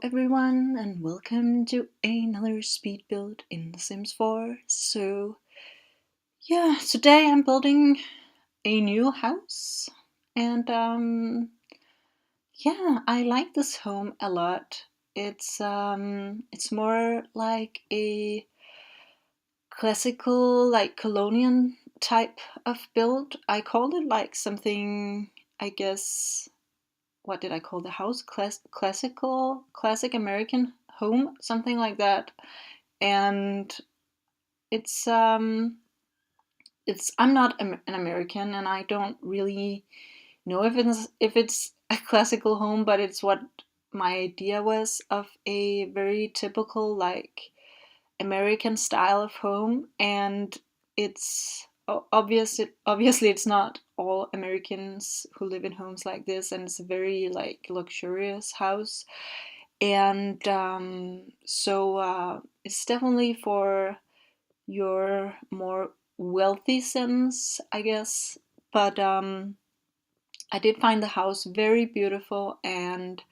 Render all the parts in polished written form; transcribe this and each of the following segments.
everyone, and welcome to another speed build in The Sims 4. Today I'm building a new house, and I like this home a lot. It's more like a classical, like colonial type of build. I called it like something, I guess. What did I call the house? Classic American home, something like that. And it's I'm not an American, and I don't really know if it's a classical home, but it's what my idea was of a very typical like American style of home. And it's obviously it's not all Americans who live in homes like this, and it's a very like luxurious house. And it's definitely for your more wealthy Sims, I guess. But I did find the house very beautiful, and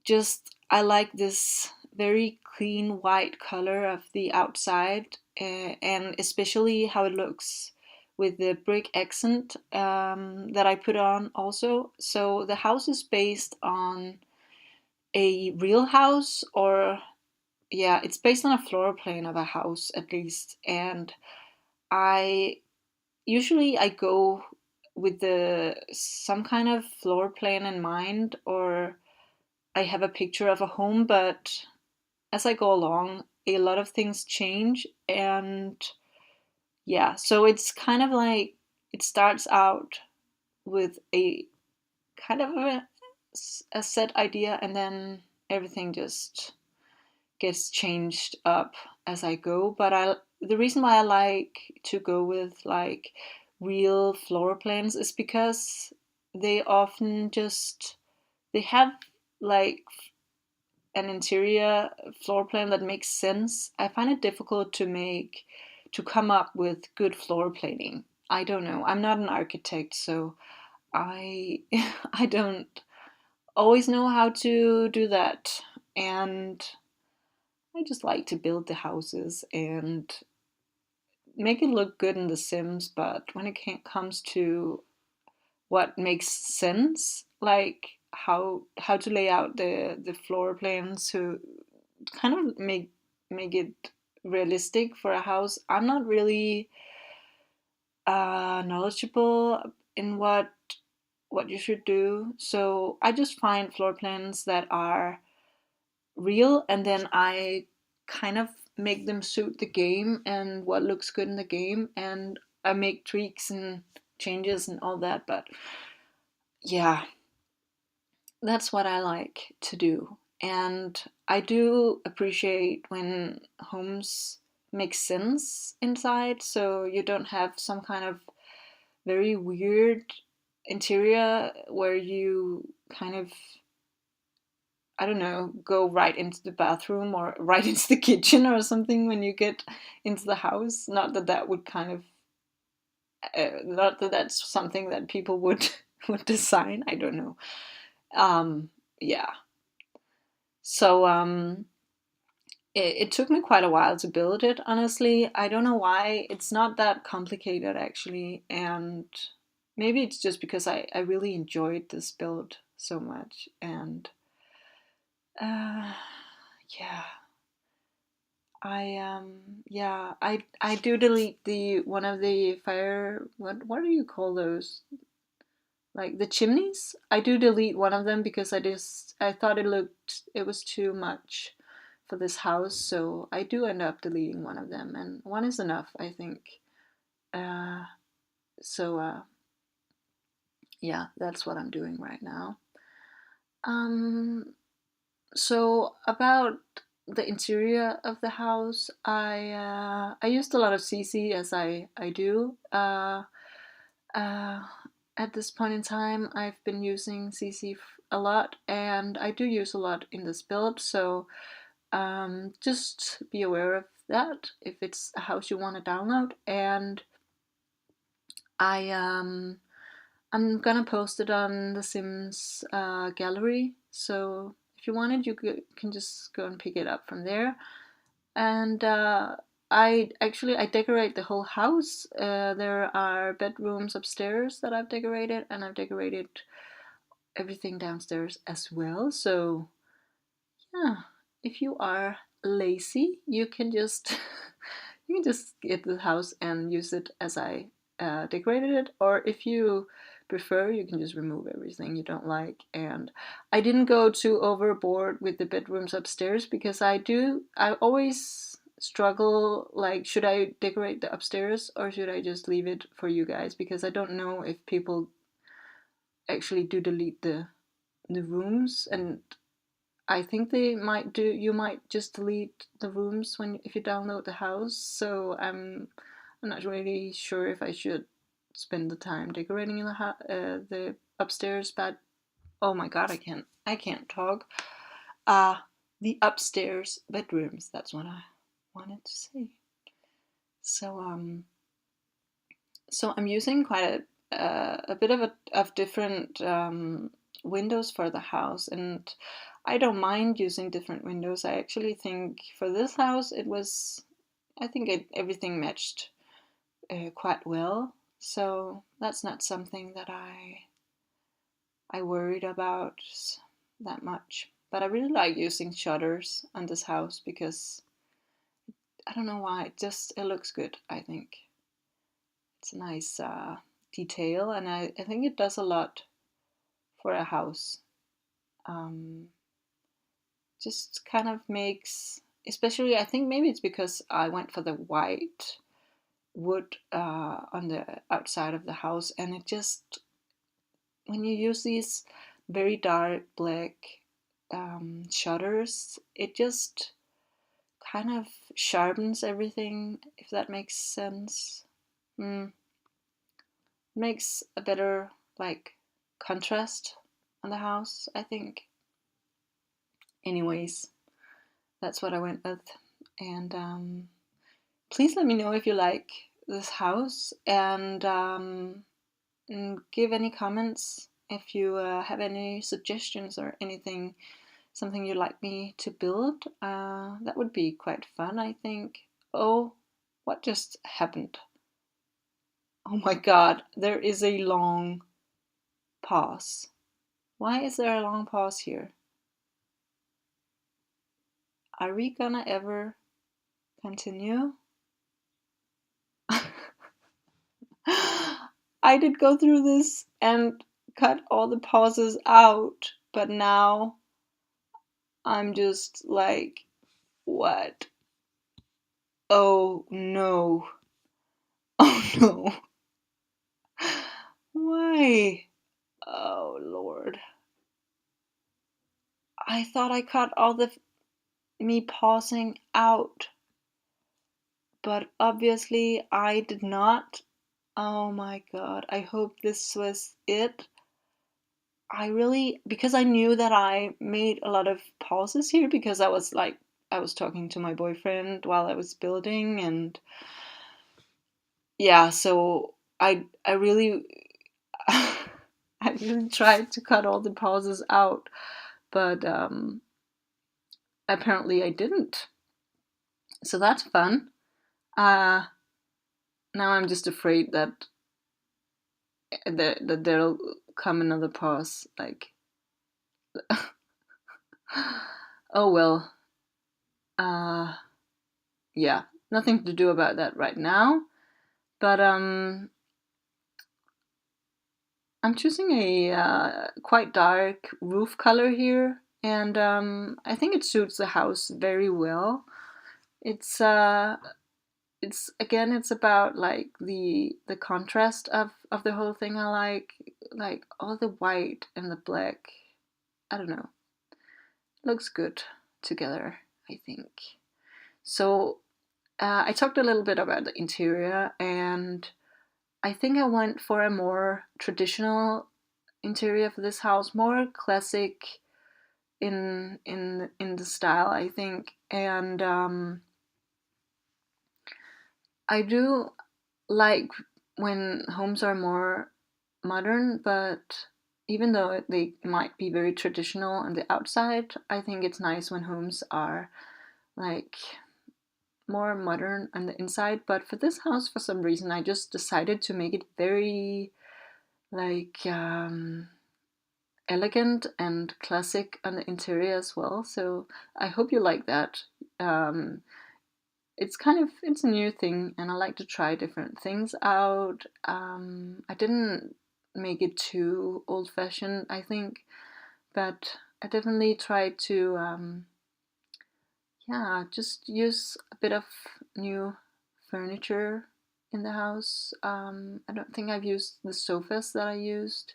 just I like this very clean white color of the outside, and especially how it looks with the brick accent that I put on also. So the house is based on a real house, or yeah, it's based on a floor plan of a house at least. And I I go with the some kind of floor plan in mind, or I have a picture of a home, but as I go along, a lot of things change. And yeah, so it's kind of like it starts out with a kind of a set idea, and then everything just gets changed up as I go. But the reason why I like to go with like real floor plans is because they often just they have like an interior floor plan that makes sense. I find it difficult to come up with good floor planning. I don't know. I'm not an architect, so I I don't always know how to do that. And I just like to build the houses and make it look good in The Sims, but when it comes to what makes sense, like how to lay out the floor plans to kind of make it realistic for a house, I'm not really knowledgeable in what you should do. So I just find floor plans that are real, and then I kind of make them suit the game and what looks good in the game, and I make tweaks and changes and all that. But yeah, that's what I like to do. And I do appreciate when homes make sense inside, so you don't have some kind of very weird interior where you kind of, I don't know, go right into the bathroom or right into the kitchen or something when you get into the house. Not that that would kind of, not that that's something that people would would design. I don't know. Yeah. So it took me quite a while to build it. Honestly, I don't know why. It's not that complicated actually, and maybe it's just because I really enjoyed this build so much. And uh, yeah. I do delete the one of the fire, what do you call those? Like the chimneys? I do delete one of them because I thought it was too much for this house, so I do end up deleting one of them, and one is enough, I think. Uh so yeah, that's what I'm doing right now. Um So about the interior of the house, I used a lot of CC, as I do. Uh, at this point in time, I've been using CC a lot, and I do use a lot in this build. So just be aware of that if it's a house you want to download. And I I'm gonna post it on the Sims gallery. So if if you wanted, you can just go and pick it up from there. And I decorate the whole house. There are bedrooms upstairs that I've decorated, and I've decorated everything downstairs as well. So yeah, if you are lazy, you can just you can just get the house and use it as I decorated it. Or if you prefer, you can just remove everything you don't like. And I didn't go too overboard with the bedrooms upstairs because I always struggle, like, should I decorate the upstairs or should I just leave it for you guys, because I don't know if people actually do delete the rooms. And I think they might do. You might just delete the rooms when if you download the house. So I'm not really sure if I should spend the time decorating the upstairs. But oh my god, I can't talk. Uh the upstairs bedrooms. That's what I wanted to say. So I'm using quite a bit of different windows for the house, and I don't mind using different windows. I actually think for this house I think everything matched quite well. So that's not something that I worried about that much. But I really like using shutters on this house because I don't know why, it looks good. I think it's a nice detail, and I think it does a lot for a house. Um, just kind of makes, especially I think maybe it's because I went for the white wood on the outside of the house, and it just, when you use these very dark black shutters, it just kind of sharpens everything, if that makes sense. Mm, makes a better, like, contrast on the house, I think. Anyways, that's what I went with. And please let me know if you like this house, and give any comments if you have any suggestions or anything, something you'd like me to build. That would be quite fun, I think. Oh, what just happened? Oh my god, there is a long pause. Why is there a long pause here? Are we gonna ever continue? I did go through this and cut all the pauses out, but now I'm just like, what? Oh no. Oh no. Why? Oh Lord. I thought I cut all the me pausing out, but obviously I did not. Oh my god. I hope this was it. Because I knew that I made a lot of pauses here because I was talking to my boyfriend while I was building, and yeah, so I really I really tried to cut all the pauses out, but apparently I didn't. So that's fun. Uh, Now I'm just afraid that there'll come another pause. Like, oh well. Yeah, nothing to do about that right now. But I'm choosing a quite dark roof color here, and I think it suits the house very well. It's it's about like the contrast of the whole thing. I like all the white and the black. I don't know. Looks good together, I think. So I talked a little bit about the interior, and I think I went for a more traditional interior for this house, more classic in the style, I think. And I do like when homes are more modern, but even though they might be very traditional on the outside, I think it's nice when homes are like more modern on the inside. But for this house, for some reason, I just decided to make it very like elegant and classic on the interior as well. So I hope you like that. Um, it's a new thing, and I like to try different things out. I didn't make it too old fashioned, I think, but I definitely tried to yeah, just use a bit of new furniture in the house. I don't think I've used the sofas that I used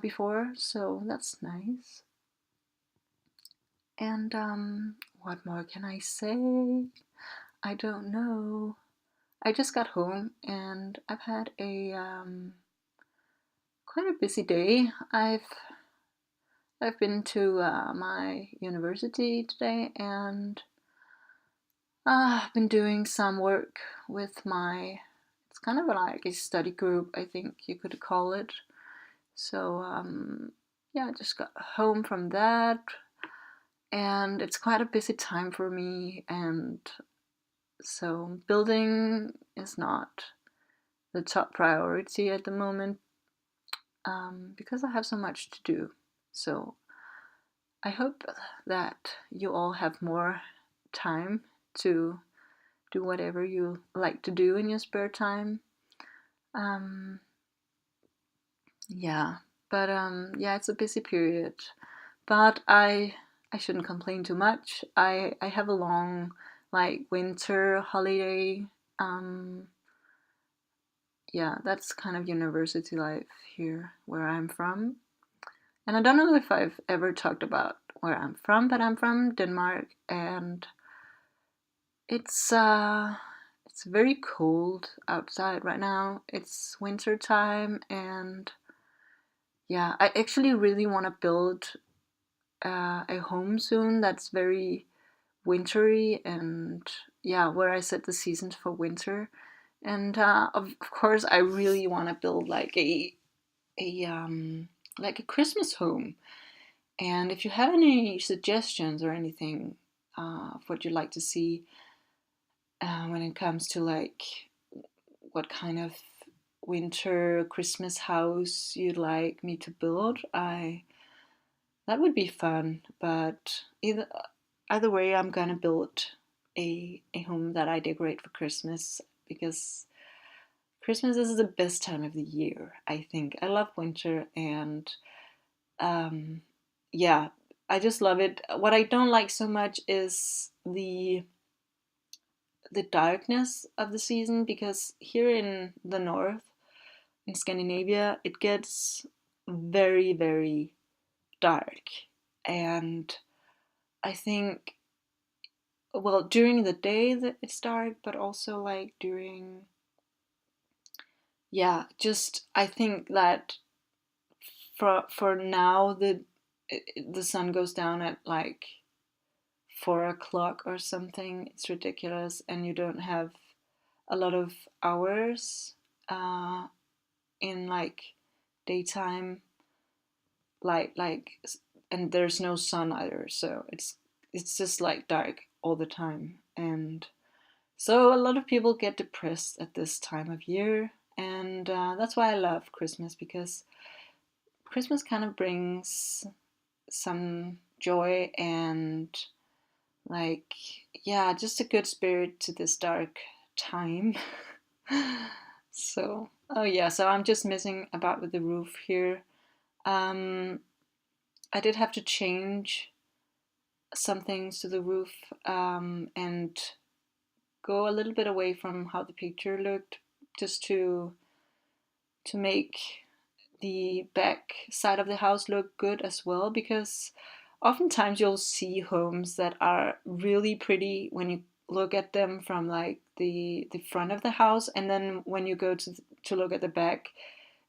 before, so that's nice. And what more can I say? I don't know. I just got home and I've had a quite a busy day. I've been to my university today, and I've been doing some work with my. It's kind of like a study group, I think you could call it. So yeah, I just got home from that, and it's quite a busy time for me. And so building is not the top priority at the moment, because I have so much to do. So I hope that you all have more time to do whatever you like to do in your spare time. Um, yeah, but yeah, it's a busy period. But I shouldn't complain too much. I have a long like winter holiday. Um, yeah, that's kind of university life here where I'm from. And I don't know if I've ever talked about where I'm from, but I'm from Denmark, and it's very cold outside right now. It's winter time, and yeah, I actually really want to build a home soon that's very wintry, and yeah, where I set the seasons for winter. And of course, I really want to build a like a Christmas home. And if you have any suggestions or anything of what you'd like to see when it comes to like what kind of winter Christmas house you'd like me to build, I that would be fun. But either way, I'm gonna build a home that I decorate for Christmas, because Christmas is the best time of the year. I think I love winter, and um, yeah, I just love it. What I don't like so much is the darkness of the season, because here in the north, in Scandinavia, it gets very, very dark. And I think, well, during the day that it's dark, but also like during, yeah, just I think that for now the sun goes down at like 4 o'clock or something. It's ridiculous, and you don't have a lot of hours uh, in like daytime like and there's no sun either, so it's just like dark all the time. And so a lot of people get depressed at this time of year, and that's why I love Christmas, because Christmas kind of brings some joy and like, yeah, just a good spirit to this dark time. So oh yeah, so I'm just messing about with the roof here. um I did have to change some things to the roof, and go a little bit away from how the picture looked, just to make the back side of the house look good as well, because oftentimes you'll see homes that are really pretty when you look at them from like the front of the house, and then when you go to look at the back,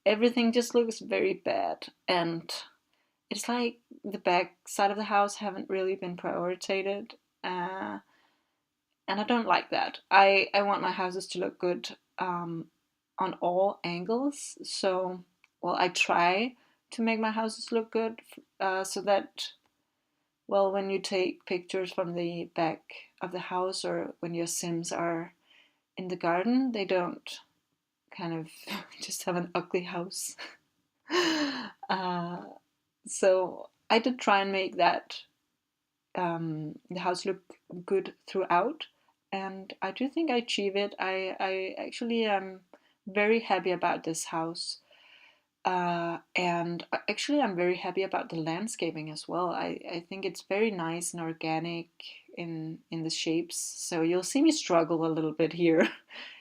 everything just looks very bad. And it's like the back side of the house haven't really been prioritized, uh, and I don't like that. I want my houses to look good on all angles. So, well, I try to make my houses look good, so that, well, when you take pictures from the back of the house or when your Sims are in the garden, they don't kind of just have an ugly house. uh, so I did try and make that the house look good throughout, and I do think I achieve it. I actually am very happy about this house. And actually, I'm very happy about the landscaping as well. I think it's very nice and organic in the shapes. So you'll see me struggle a little bit here.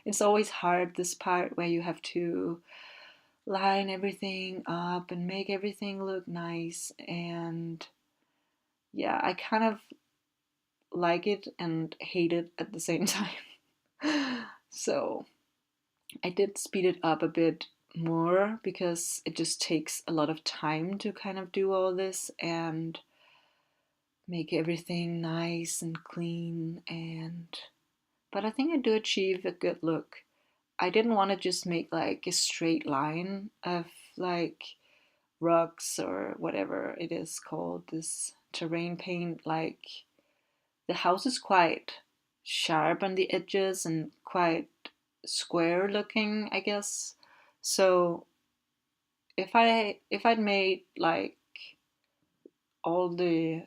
It's always hard, this part where you have to line everything up and make everything look nice. And yeah, I kind of like it and hate it at the same time. So I did speed it up a bit more because it just takes a lot of time to kind of do all this and make everything nice and clean. And but I think I do achieve a good look. I didn't want to just make like a straight line of like rugs or whatever it is called, this terrain paint. Like, the house is quite sharp on the edges and quite square looking, I guess. So if I'd made like all the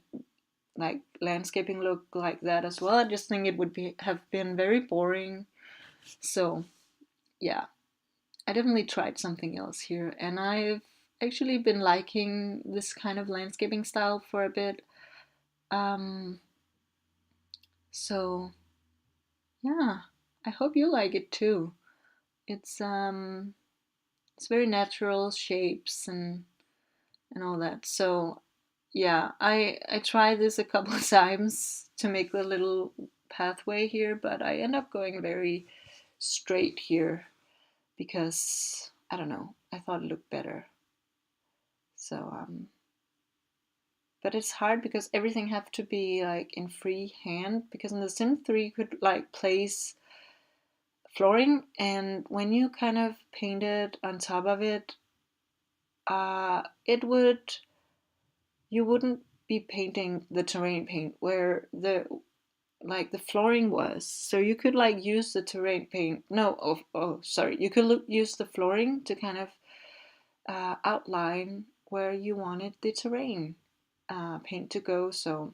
like landscaping look like that as well, I just think it would be have been very boring. So yeah, I definitely tried something else here, and I've actually been liking this kind of landscaping style for a bit. Um, so yeah, I hope you like it too. It's it's very natural shapes and all that. So yeah, I tried this a couple of times to make the little pathway here, but I end up going very straight here because I don't know, I thought it looked better. So but it's hard because everything have to be like in free hand, because in the Sim 3 you could like place flooring, and when you kind of paint it on top of it, it would you wouldn't be painting the terrain paint where the flooring was. So you could like use the terrain paint. No, oh sorry. You could use the flooring to kind of outline where you wanted the terrain paint to go. So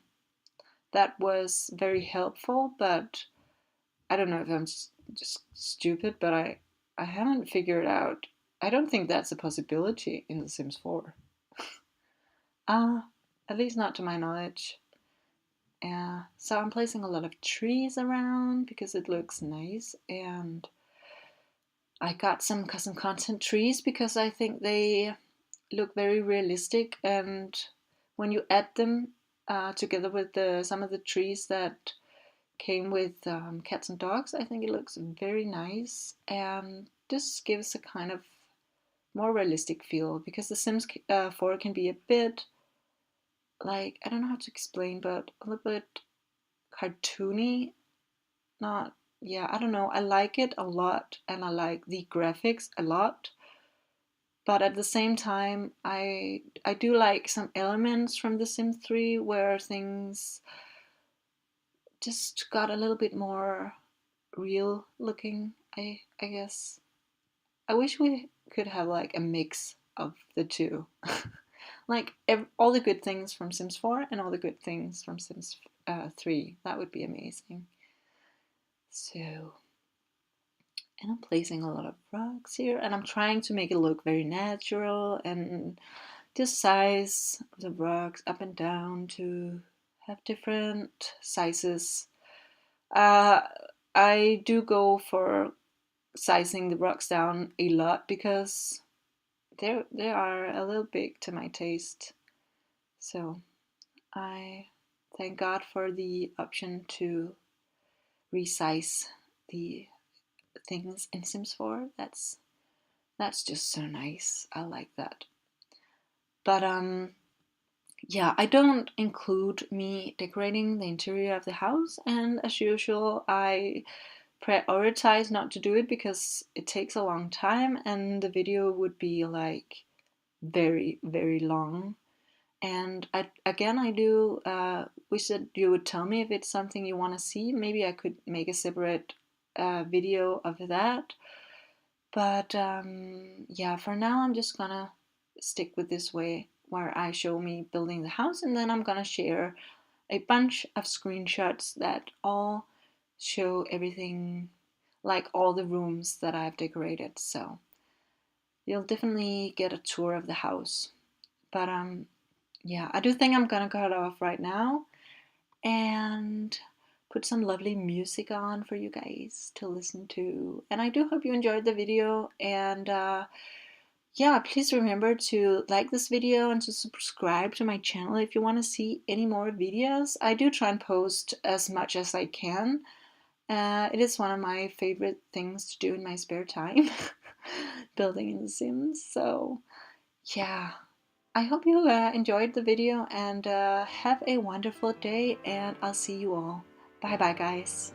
that was very helpful. But I don't know if I'm just stupid, but I haven't figured out. I don't think that's a possibility in The Sims 4. Ah, at least not to my knowledge. Yeah, so I'm placing a lot of trees around because it looks nice, and I got some custom content trees because I think they look very realistic, and when you add them together with some of the trees that came with cats and dogs, I think it looks very nice, and this gives a kind of more realistic feel because The Sims 4 can be a bit like, I don't know how to explain, but a little bit cartoony. Not, yeah, I don't know. I like it a lot and I like the graphics a lot. But at the same time, I do like some elements from The Sims 3 where things just got a little bit more real looking, I guess. I wish we could have like a mix of the two. Like all the good things from Sims 4 and all the good things from Sims 3. That would be amazing. So, and I'm placing a lot of rugs here, and I'm trying to make it look very natural, and the size of the rugs up and down to have different sizes. Uh, I do go for sizing the rugs down a lot because they are a little big to my taste. So I thank God for the option to resize the things in Sims 4. That's just so nice. I like that. But yeah, I don't include me decorating the interior of the house, and as usual, I prioritize not to do it because it takes a long time and the video would be like very, very long. And again, I do wish that you would tell me if it's something you want to see. Maybe I could make a separate video of that. But yeah, for now, I'm just gonna stick with this way where I show me building the house, and then I'm gonna share a bunch of screenshots that all show everything, like all the rooms that I've decorated. So you'll definitely get a tour of the house. But yeah, I do think I'm gonna cut off right now and put some lovely music on for you guys to listen to. And I do hope you enjoyed the video. And yeah, please remember to like this video and to subscribe to my channel if you want to see any more videos. I do try and post as much as I can. It is one of my favorite things to do in my spare time, building in The Sims. So yeah, I hope you enjoyed the video, and have a wonderful day, and I'll see you all. Bye bye, guys.